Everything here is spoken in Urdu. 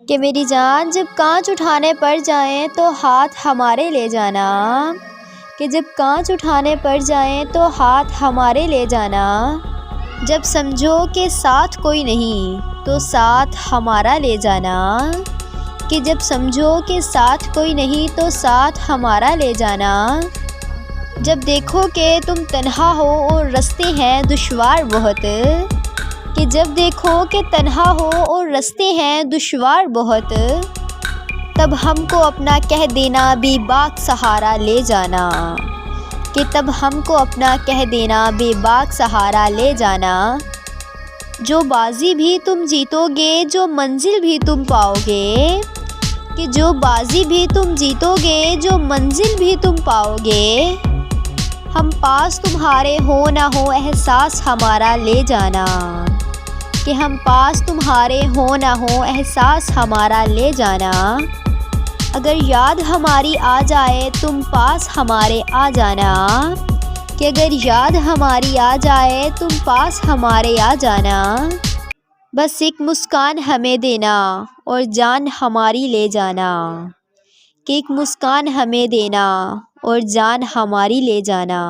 کہ میری جان جب کانچ اٹھانے پڑ جائیں تو ہاتھ ہمارے لے جانا، کہ جب کانچ اٹھانے پڑ جائیں تو ہاتھ ہمارے لے جانا، جب سمجھو کہ ساتھ کوئی نہیں تو ساتھ ہمارا لے جانا، کہ جب سمجھو کہ ساتھ کوئی نہیں تو ساتھ ہمارا لے جانا، جب دیکھو کہ تم تنہا ہو اور رستے ہیں دشوار بہت، کہ جب دیکھو کہ تنہا ہو اور رستے ہیں دشوار بہت، تب ہم کو اپنا کہہ دینا بے باک سہارا لے جانا، کہ تب ہم کو اپنا کہہ دینا بے باک سہارا لے جانا، جو بازی بھی تم جیتو گے جو منزل بھی تم پاؤ گے، کہ جو بازی بھی تم جیتو گے جو منزل بھی تم پاؤ گے، ہم پاس تمہارے ہو نہ ہو احساس ہمارا لے جانا، کہ ہم پاس تمہارے ہو نہ ہو احساس ہمارا لے جانا، اگر یاد ہماری آ جائے تم پاس ہمارے آ جانا، کہ اگر یاد ہماری آ جائے تم پاس ہمارے آ جانا، بس ایک مسکان ہمیں دینا اور جان ہماری لے جانا، کہ ایک مسکان ہمیں دینا اور جان ہماری لے جانا۔